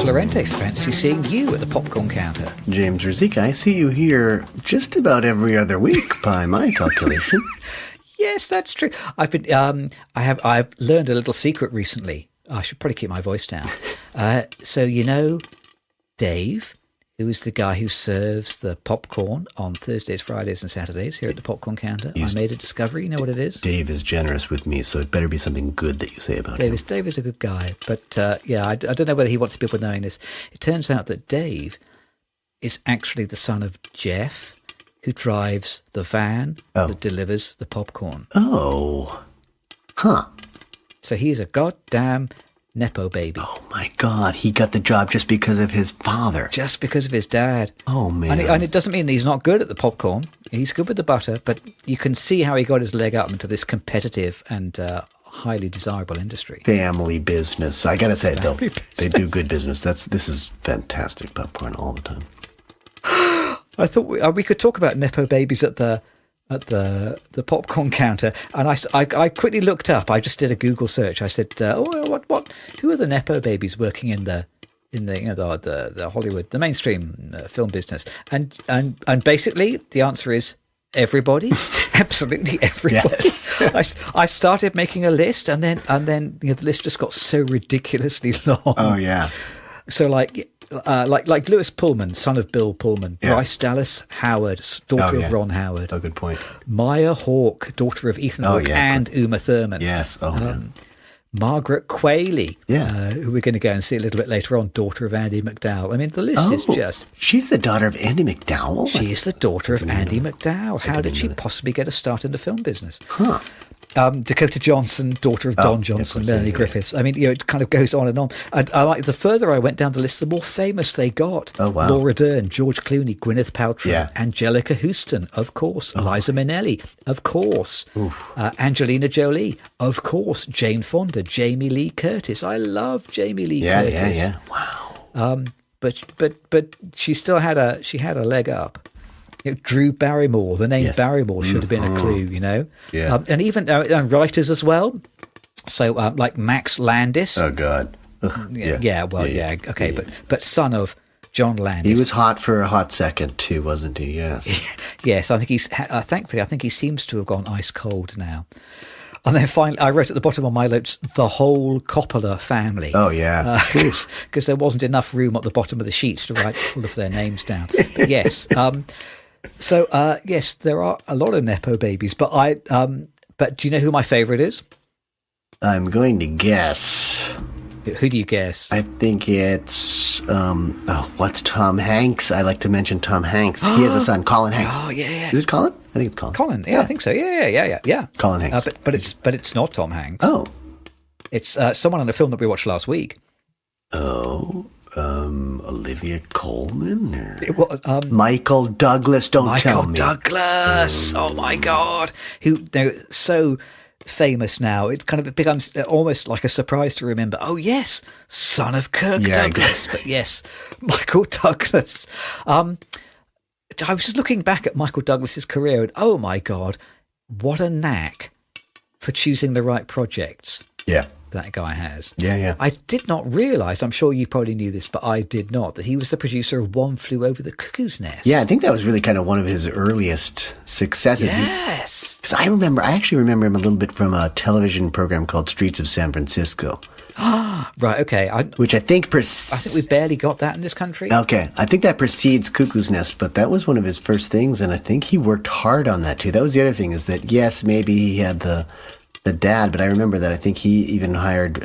Lorente, fancy seeing you at the popcorn counter. James Rizika, I see you here just about every other week by my calculation. Yes, that's true. I've learned a little secret recently. I should probably keep my voice down. So you know Dave, who is the guy who serves the popcorn on Thursdays, Fridays, and Saturdays here at the popcorn counter. I made a discovery. You know what it is? Dave is generous with me, so it better be something good that you say about him. Dave is a good guy, but I don't know whether he wants people knowing this. It turns out that Dave is actually the son of Jeff, who drives the van that delivers the popcorn. Oh. Huh. So he's a goddamn nepo-baby. Oh, my God. He got the job just because of his father. Just because of his dad. Oh, man. And it doesn't mean he's not good at the popcorn. He's good with the butter, but you can see how he got his leg up into this competitive and highly desirable industry. Family business. I got to say it, though. They do good business. This is fantastic popcorn all the time. I thought we could talk about nepo-babies at the popcorn counter, and I quickly looked up. I just did a Google search. I said, who are the nepo babies working in the the Hollywood, the mainstream film business? And basically the answer is everybody, absolutely everybody. Yes. I started making a list, and then the list just got so ridiculously long. Oh yeah. So like Lewis Pullman, son of Bill Pullman, Bryce Dallas Howard, daughter of Ron Howard. Oh, good point. Maya Hawke, daughter of Ethan Hawke and Uma Thurman. Yes. Margaret Qualley, who we're going to go and see a little bit later on, daughter of Andy McDowell. I mean, the list is just... She's the daughter of Andy McDowell? She is the daughter of Andy McDowell. How did she possibly get a start in the film business? Huh. Dakota Johnson, daughter of Don Johnson, Melanie Griffiths. I mean, it kind of goes on and on. And I like the further I went down the list, the more famous they got. Oh, wow. Laura Dern, George Clooney, Gwyneth Paltrow, Angelica Houston, of course. Liza Minnelli, of course. Angelina Jolie, of course. Jane Fonda, Jamie Lee Curtis. I love Jamie Lee Curtis. Yeah. Wow. But she still had a leg up. Drew Barrymore, the name Barrymore should have been a clue, Yeah. And even writers as well. So like Max Landis. Oh God. Okay, but son of John Landis. He was hot for a hot second too, wasn't he? Yes. Yes, I think he's thankfully I think he seems to have gone ice cold now. And then finally, I wrote at the bottom of my notes, the whole Coppola family. Oh, yeah. Because there wasn't enough room at the bottom of the sheet to write all of their names down. But yes. Yes, there are a lot of nepo babies, but but do you know who my favorite is? I'm going to guess. Who do you guess? I think it's what's Tom Hanks? I like to mention Tom Hanks. He has a son, Colin Hanks. Oh yeah. Is it Colin? I think it's Colin. Colin, yeah. I think so. Yeah. Colin Hanks. But it's not Tom Hanks. Oh. It's someone in a film that we watched last week. Oh. Olivia Colman? Or It was, Michael Douglas, tell me. Michael Douglas! Oh my God! Who, they're so famous now, it kind of becomes almost like a surprise to remember, oh yes, son of Kirk Douglas. But yes, Michael Douglas. I was just looking back at Michael Douglas's career, and oh my God, what a knack for choosing the right projects. Yeah. That guy has. Yeah. I did not realise, I'm sure you probably knew this, but I did not, that he was the producer of One Flew Over the Cuckoo's Nest. Yeah, I think that was really kind of one of his earliest successes. Yes. Because I actually remember him a little bit from a television program called Streets of San Francisco. Right, okay. Which I think I think we barely got that in this country. Okay, I think that precedes Cuckoo's Nest, but that was one of his first things, and I think he worked hard on that too. That was the other thing, is that, yes, maybe he had the dad, but I remember that I think he even hired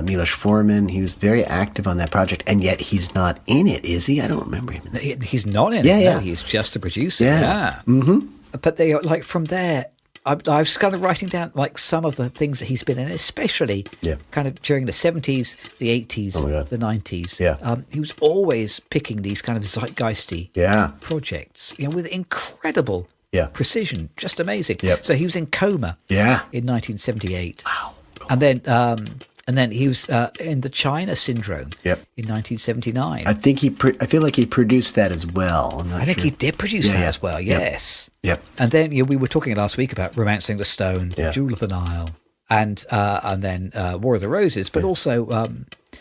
Milos Forman. He was very active on that project, and yet he's not in it, is he? I don't remember him. He's not in it. No, he's just a producer. Yeah. Mm-hmm. But they like from there. I was kind of writing down like some of the things that he's been in, especially kind of during the 70s, the 80s, the 90s. Yeah. He was always picking these kind of zeitgeisty projects, with incredible precision, just amazing. Yep. So he was in Coma in 1978. Wow. And then he was in the China Syndrome in 1979. I think I feel like he produced that as well. I'm not I think sure. he did produce that as well, yes. Yep. And then we were talking last week about Romancing the Stone, Jewel of the Nile, and then War of the Roses, but also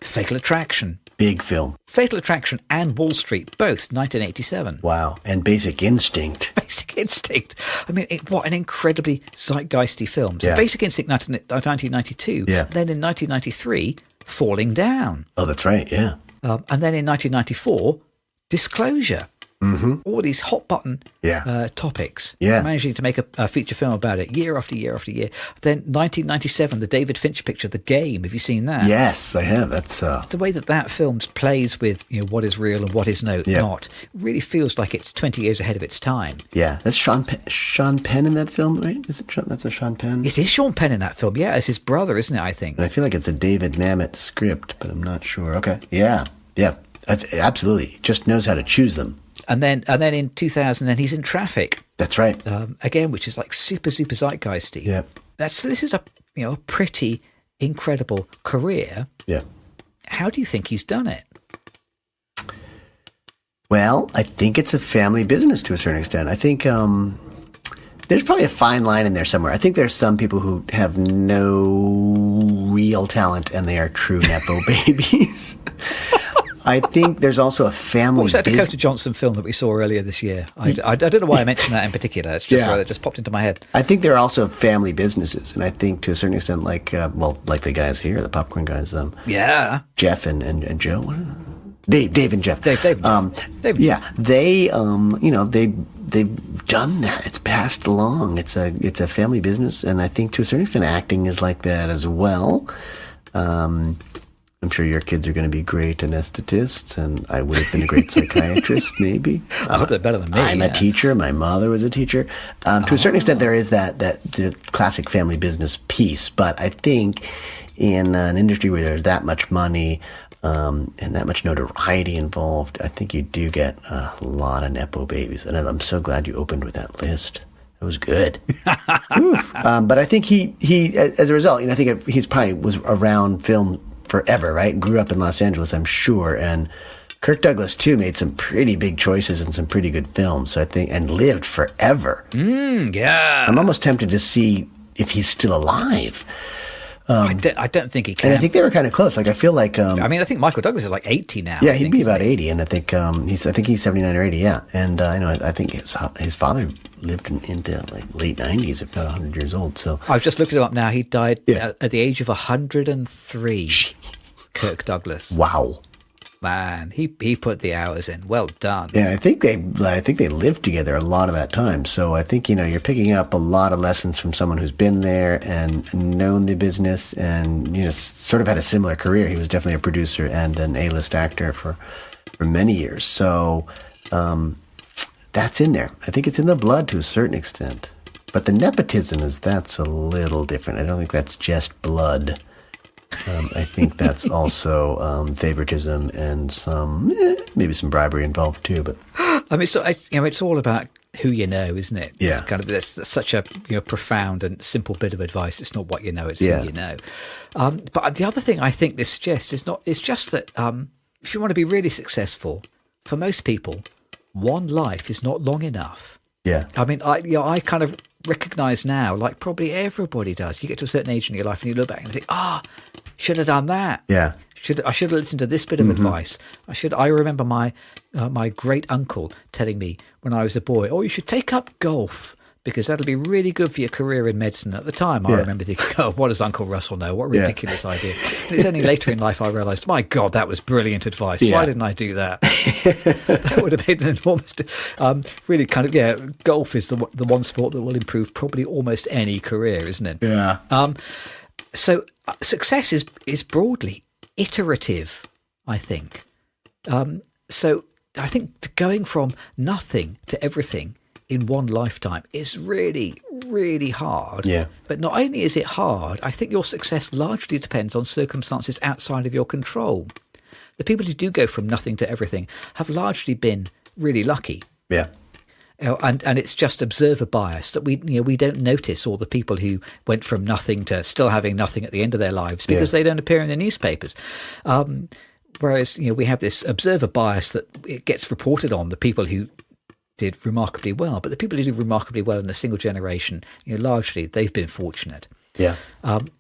Fatal Attraction. Big film. Fatal Attraction and Wall Street, both 1987. Wow. And Basic Instinct. Basic Instinct. I mean, what an incredibly zeitgeisty film. So Yeah. Basic Instinct, 1992. Yeah. Then in 1993, Falling Down. Oh, that's right. Yeah. And then in 1994, Disclosure. Mm-hmm. All these hot button topics. Yeah. Managing to make a feature film about it year after year after year. Then 1997, the David Fincher picture, The Game. Have you seen that? Yes, I have. That's The way that film plays with what is real and what is not really feels like it's 20 years ahead of its time. yeah. That's Sean Penn in that film, right? Is it that's a Sean Penn? It is Sean Penn in that film, yeah, as his brother, isn't it? I think. And I feel like it's a David Mamet script, but I'm not sure. Okay. Yeah. Yeah. Absolutely. Just knows how to choose them. And then in 2000, then he's in Traffic. That's right. Again, which is like super zeitgeisty. Yeah. This is a pretty incredible career. Yeah. How do you think he's done it? Well, I think it's a family business to a certain extent. I think there's probably a fine line in there somewhere. I think there's some people who have no real talent and they are true nepo babies. I think there's also a family. What was that Dakota Johnson film that we saw earlier this year? I don't know why I mentioned that in particular. It's just that just popped into my head. I think there are also family businesses, and I think to a certain extent, like the guys here, the popcorn guys, Jeff and Joe, Dave and Jeff, Dave. Yeah, they've done that. It's passed along. It's a family business, and I think to a certain extent, acting is like that as well. I'm sure your kids are going to be great anesthetists, and I would have been a great psychiatrist, maybe. I hope they're better than me. I'm a teacher. My mother was a teacher. To a certain extent, there is that the classic family business piece, but I think in an industry where there's that much money and that much notoriety involved, I think you do get a lot of nepo babies, and I'm so glad you opened with that list. It was good. But I think he as a result, I think he's probably was around film forever, right? Grew up in Los Angeles, I'm sure. And Kirk Douglas, too, made some pretty big choices and some pretty good films, so I think, and lived forever. Yeah. I'm almost tempted to see if he's still alive. I don't think he can. And I think they were kind of close. Like, I feel like... I think Michael Douglas is like 80 now. Yeah, he'd be about 80, and I think he's 79 or 80, yeah. And I think his father lived into like late 90s, if not 100 years old. So I've just looked it up now. He died at the age of 103. Jeez. Kirk Douglas. Wow. Man, he put the hours in. Well done. Yeah, I think they lived together a lot of that time. So I think you're picking up a lot of lessons from someone who's been there and known the business, and sort of had a similar career. He was definitely a producer and an A-list actor for many years. So that's in there. I think it's in the blood to a certain extent. But the nepotism that's a little different. I don't think that's just blood. I think that's also favoritism and maybe some bribery involved too. But it's all about who you know, isn't it? Yeah. It's kind of that's such a profound and simple bit of advice. It's not what you know; it's who you know. But the other thing I think this suggests is just that if you want to be really successful, for most people, one life is not long enough. Yeah. I mean, I kind of recognize now, like probably everybody does. You get to a certain age in your life and you look back and think, should have done that. Yeah. I should have listened to this bit of advice. I remember my great uncle telling me when I was a boy, you should take up golf because that'll be really good for your career in medicine. At the time, I remember thinking, what does Uncle Russell know? What a ridiculous idea. And it's only later in life I realised, my God, that was brilliant advice. Why didn't I do that? That would have made an enormous... really kind of, golf is the one sport that will improve probably almost any career, isn't it? Yeah. So success is broadly iterative, I think. So I think going from nothing to everything in one lifetime is really, really hard. Yeah. But not only is it hard, I think your success largely depends on circumstances outside of your control. The people who do go from nothing to everything have largely been really lucky. Yeah. And it's just observer bias that we don't notice all the people who went from nothing to still having nothing at the end of their lives because they don't appear in the newspapers. Whereas we have this observer bias that it gets reported on the people who did remarkably well, but the people who did remarkably well in a single generation, largely they've been fortunate. Yeah.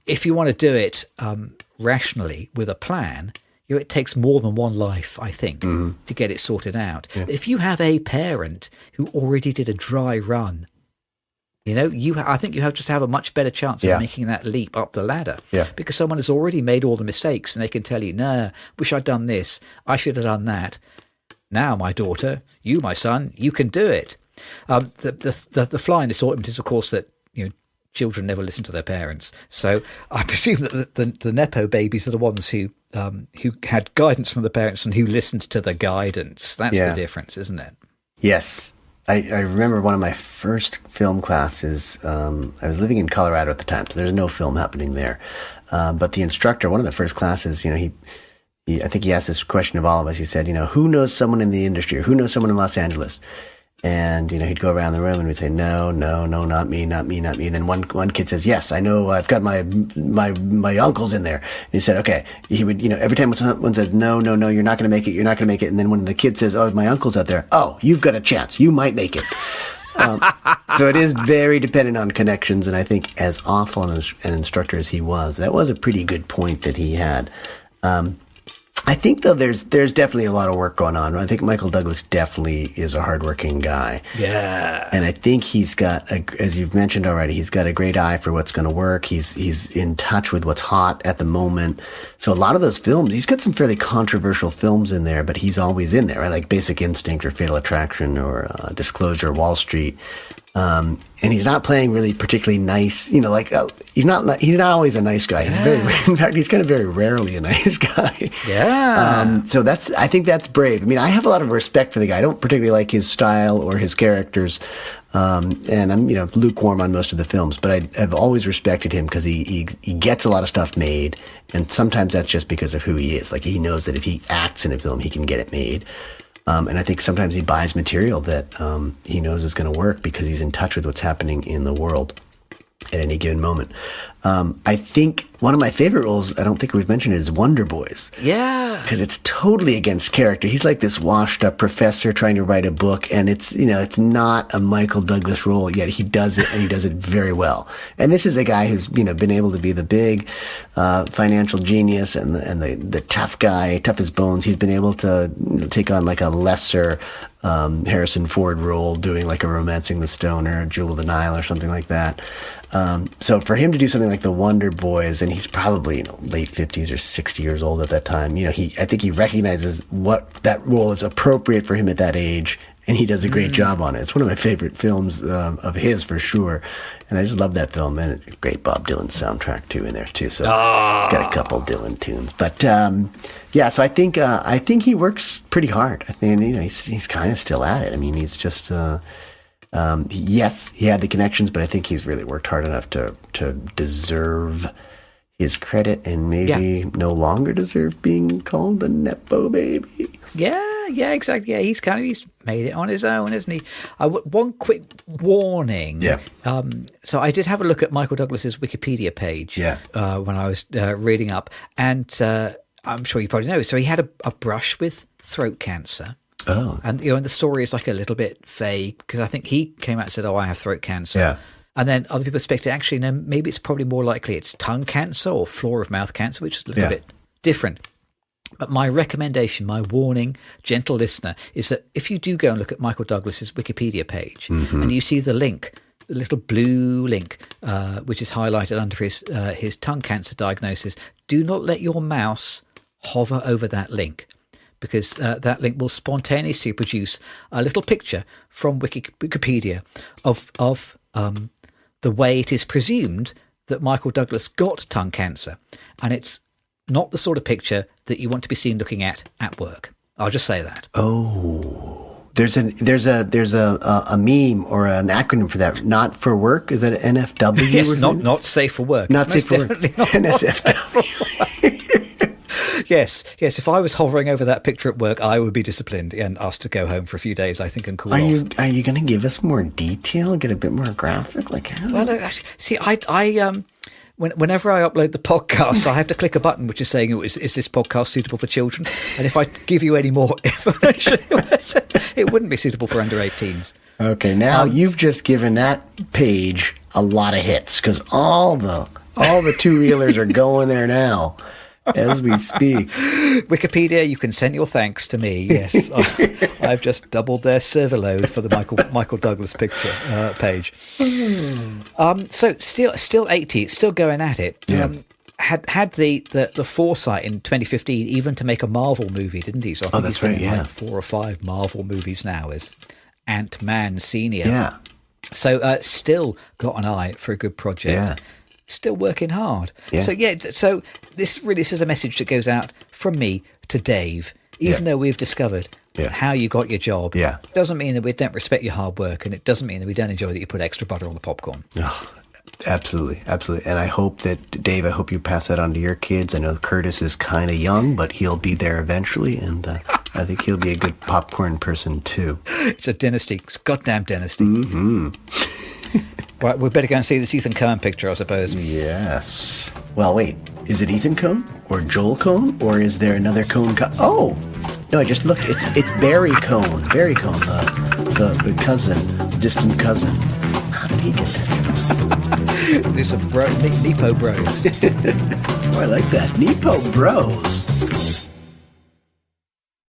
If you want to do it rationally with a plan, it takes more than one life, I think, to get it sorted out. Yeah. If you have a parent who already did a dry run, I think you have just have a much better chance of making that leap up the ladder. Yeah. Because someone has already made all the mistakes and they can tell you, "No, wish I'd done this. I should have done that. Now, my daughter, you, my son, you can do it." The fly in this ointment is, of course, that children never listen to their parents. So I presume that the nepo babies are the ones who had guidance from the parents and who listened to the guidance. That's the difference, isn't it? Yes. I remember one of my first film classes. I was living in Colorado at the time, so there's no film happening there. But the instructor, one of the first classes, I think he asked this question of all of us. He said, who knows someone in the industry, or who knows someone in Los Angeles? And, he'd go around the room and we'd say, no, not me. And then one kid says, yes, I know, I've got my uncles in there. And he said, okay. He would, every time someone said, no, you're not going to make it. And then when the kid says, oh, my uncle's out there. Oh, you've got a chance. You might make it. So it is very dependent on connections. And I think as awful an instructor as he was, that was a pretty good point that he had. I think, though, there's definitely a lot of work going on. I think Michael Douglas definitely is a hardworking guy. Yeah. And I think he's got, as you've mentioned already, he's got a great eye for what's going to work. He's in touch with what's hot at the moment. So a lot of those films, he's got some fairly controversial films in there, but he's always in there, right? Like Basic Instinct or Fatal Attraction or Disclosure, Wall Street. And he's not playing really particularly nice, he's not always a nice guy. He's in fact, he's kind of very rarely a nice guy. Yeah. So I think that's brave. I mean, I have a lot of respect for the guy. I don't particularly like his style or his characters. And I'm, lukewarm on most of the films, but I've always respected him because he gets a lot of stuff made. And sometimes that's just because of who he is. Like, he knows that if he acts in a film, he can get it made. And I think sometimes he buys material that he knows is going to work because he's in touch with what's happening in the world at any given moment. I think one of my favorite roles, I don't think we've mentioned it, is Wonder Boys. Yeah. Because it's totally against character. He's like this washed up professor trying to write a book, and it's not a Michael Douglas role, yet he does it, and he does it very well. And this is a guy who's, been able to be the big financial genius and the tough guy, tough as bones. He's been able to take on like a lesser Harrison Ford role, doing like a Romancing the Stone or a Jewel of the Nile or something like that. So for him to do something like the Wonder Boys, and he's probably late 50s or 60 years old at that time, I think he recognizes what that role is appropriate for him at that age, and he does a great job on it. It's one of my favorite films of his for sure, and I just love that film. And a great Bob Dylan soundtrack too in there too. So it's got a couple Dylan tunes, but so I think he works pretty hard. I think he's kind of still at it. I mean, he's just. Yes, he had the connections, but I think he's really worked hard enough to deserve his credit and maybe no longer deserve being called the nepo baby. Yeah, exactly. Yeah, he's made it on his own, isn't he? One quick warning. Yeah. So I did have a look at Michael Douglas's Wikipedia page. Yeah. When I was reading up, and I'm sure you probably know. So he had a brush with throat cancer. Oh. And and the story is like a little bit vague because I think he came out and said, "Oh, I have throat cancer." Yeah. And then other people suspected actually, no, maybe it's probably more likely it's tongue cancer or floor of mouth cancer, which is a little bit different. But my recommendation, my warning, gentle listener, is that if you do go and look at Michael Douglas's Wikipedia page and you see the link, the little blue link, which is highlighted under his tongue cancer diagnosis, do not let your mouse hover over that link, because that link will spontaneously produce a little picture from Wikipedia of the way it is presumed that Michael Douglas got tongue cancer, and it's not the sort of picture that you want to be seen looking at work. I'll just say that. Oh, there's a meme or an acronym for that. Not for work. Is that NFW? Yes, not safe for work. Not safe for work. NSFW. Yes. If I was hovering over that picture at work, I would be disciplined and asked to go home for a few days, I think, and cool off. Are you going to give us more detail? Get a bit more graphic? Like how? Well, actually, see, whenever I upload the podcast, I have to click a button which is saying, is this podcast suitable for children? And if I give you any more information, it wouldn't be suitable for under 18s. Okay, now you've just given that page a lot of hits because all the two-reelers are going there now. as we speak. Wikipedia, you can send your thanks to me. Yes, I've just doubled their server load for the Michael Douglas picture page. So still 80, still going at it. Yeah. Had the foresight in 2015 even to make a Marvel movie, didn't he? So I think that's he's been right, in yeah. like 4 or 5 Marvel movies now as Ant-Man Senior. Yeah. So still got an eye for a good project. Yeah. Still working hard. Yeah. So this is a message that goes out from me to Dave. Even though we've discovered how you got your job, doesn't mean that we don't respect your hard work, and it doesn't mean that we don't enjoy that you put extra butter on the popcorn. Oh, absolutely. And I hope that, Dave, I hope you pass that on to your kids. I know Curtis is kind of young, but he'll be there eventually, and I think he'll be a good popcorn person too. It's a dynasty. It's a goddamn dynasty. Mm-hmm. Right, we better go and see this Ethan Coen picture, I suppose. Yes. Well, wait. Is it Ethan Coen or Joel Coen, or is there another Coen? Oh, no! I just looked. It's Barry Coen. Barry Coen, the cousin, distant cousin. How did he get that? There's some Nepo Bros. Oh, I like that. Nepo Bros.